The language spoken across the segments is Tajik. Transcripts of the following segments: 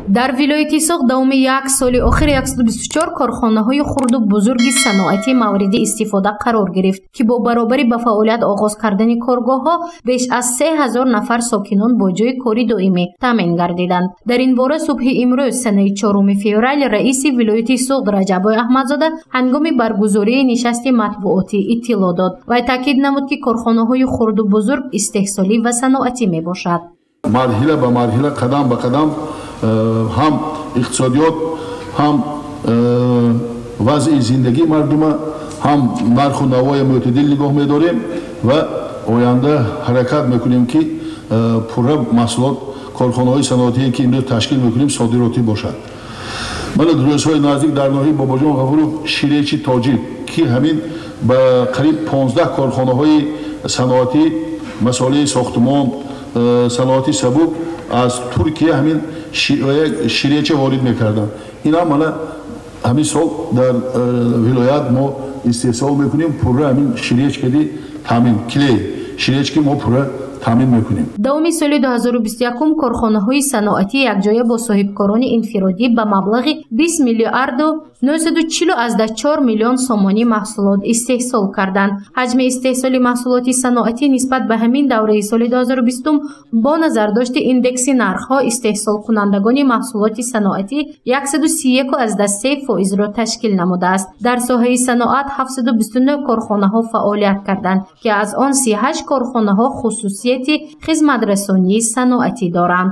дар вилояти Суғд давоми як соли охир 124 корхонаҳои хурду бузурги саноатӣ мавриди истифода қарор гирифт ки бо баробари ба фаъолият оғоз кардани коргоҳҳо беш аз 3000 нафар сокинон бо ҷои кори доимӣ таъмин гардиданд. дар ин бора субҳи имрӯз санаи 4 феврал раиси вилояти Суғд Раҷабой Аҳмадзода ҳангоми баргузории нишасти матбуотӣ иттилоъ дод. вай таъкид намуд ки корхонаҳои хурду бузург истеҳсолӣ ва саноатӣ мебошад. марҳила ба марҳила қадам ба қадам ҳам иқтисодиёт ҳам вазъи зиндагии мардума ҳам нарху навои мӯътадил нигоҳ медорем ва оянда ҳаракат мекунем ки пурра маҳсулот корхонаҳои саноатие ки имрӯз ташкил мекунем содиротӣ бошад. мана рӯзҳои наздик дар ноҳияи Бобоҷон Ғафуров Ширечи тоҷик ки ҳамин ба қариб 15 корхонаҳои саноатӣ масолаи сохтмон саноати сабук аз Туркия ҳамин ширеча ворид мекарданд. ина мана ҳамин сол дар вилоят мо истеҳсол мекунем пурра ҳамин ширечкади таъмин клей ширечки мо пурра таъмин мекунем. давоми соли 2021 корхонаҳои саноатӣ якҷоя бо соҳибкорони инфиродӣ ба маблағи 20 миллиарду 944 миллион сомонӣ маҳсулот истеҳсол карданд. ҳаҷми истеҳсоли маҳсулоти саноатӣ нисбат ба ҳамин давраи соли 2020 бо назардошти индекси нархҳо истеҳсолкунандагони маҳсулоти саноатӣ 131.3%-ро ташкил намудааст. дар соҳаи саноат 729 корхонаҳо фаъолият карданд ки аз он 38 корхонаҳо хусусияти хизматрасонии саноатӣ доранд.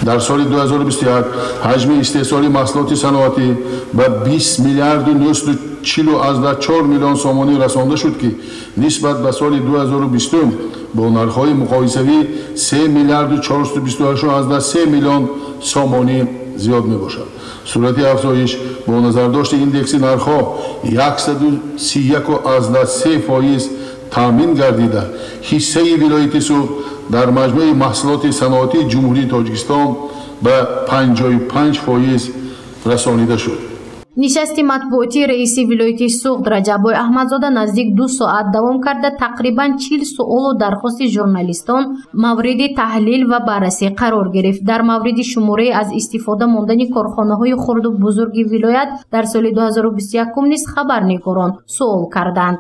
дар соли 2021 ҳаҷми истеҳсоли маҳсулоти саноатӣ ба 20 миллиарду 944 миллион сомонӣ расонда шуд ки нисбат ба соли 2020 бо нархҳои муқоисавӣ 3 миллиарду 428.3 миллион сомонӣ зиёд мебошад. сурати афзоиш бо назардошти индекси нархҳо 131.3% таъмин гардида ҳиссаи вилояти Суғд дар маҷмӯи маҳсулоти саноатии ҷумҳурии Тоҷикистон ба 55% расонида шуд. нишасти матбуотии раиси вилояти Суғд Раҷабой Аҳмадзода наздик 2 соат давом карда тақрибан 40 суолу дархости журналистон мавриди таҳлил ва баррасӣ қарор гирифт. дар мавриди шумораи аз истифода мондани корхонаҳои хурду бузурги вилоят дар соли 2021 низ хабарнигорон суол карданд.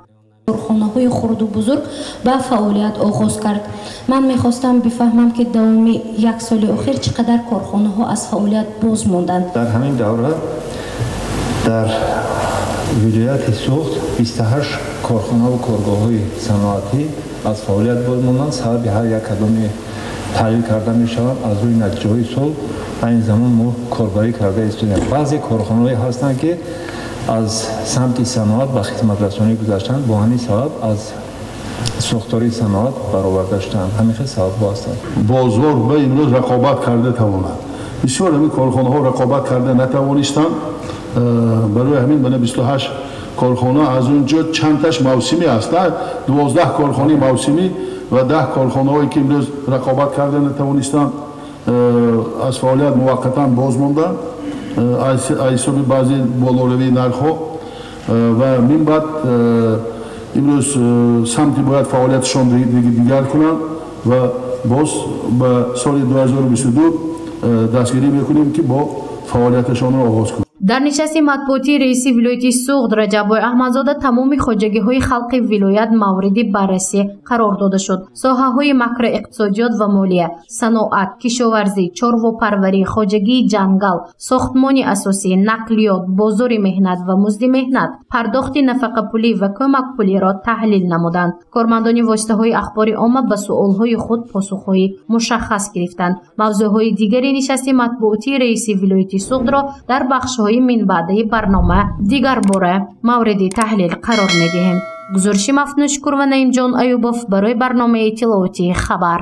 корхонаҳои хурду бузург ба фаъолият оғоз кард. ман мехостам бифаҳмам ки давоми як соли охир чӣ қадар корхонаҳо аз фаъолият боз монданд. дар ҳамин давра дар вилояти Суғд 28 корхонаҳо коргоҳҳои саноатӣ аз фаъолият боз монданд. сабаби ҳар як кадоме таҳлил карда мешаванд. аз рӯи натиҷаҳои сол ин замон мо корбарӣ карда истодем. баъзе корхонаҳое ҳастанд ки аз самти саноат ба хизматрасонӣ гузаштанд, бо ҳамин сабаб аз сохтори саноат бароварда шуданд. ҳамин хел сабабҳо ҳастанд. бозор ба имрӯз рақобат карда тавонад. бисёр ҳамин корхонаҳо рақобат карда натавонистанд. барои ҳамин бана 28 корхона аз он ҷо чандташ мавсимӣ аст. 12 корхонаи мавсимӣ ва 10 корхонаҳое ки имрӯз рақобат карда натавонистанд аз фаъолият муваққатан боз монданд аз ҳисоби баъзи болоравии нархҳо ва мин баъд имрӯз самти бояд фаъолияташон дигар кунанд ва боз ба соли 2022 дастгирӣ мекунем ки бо фаъолияташонро оғоз кунем. дар нишасти матбуотии раиси вилояти Суғд Раҷабой Аҳмадзода тамоми хоҷагиҳои халқи вилоят мавриди баррасӣ қарор дода шуд. соҳаҳои макроиқтисодиёт ва молия, саноат, кишоварзӣ, чорвопарварӣ, хоҷагии ҷангал, сохтмони асосӣ, нақлиёт, бозори меҳнат ва музди меҳнат, пардохти нафақапулӣ ва кӯмакпулиро таҳлил намуданд. кормандони воситаҳои ахбори омма ба суолҳои худ посухҳои мушаххас гирифтанд. мавзӯъҳои дигари нишасти матбуотии раиси вилояти Суғдро дар бахшҳои минбаъдаи барнома дигар бора мавриди таҳлил қарор медиҳем. гузориши Мафнӯшкур ва Наимҷон Аюбов барои барномаи иттилооти хабар.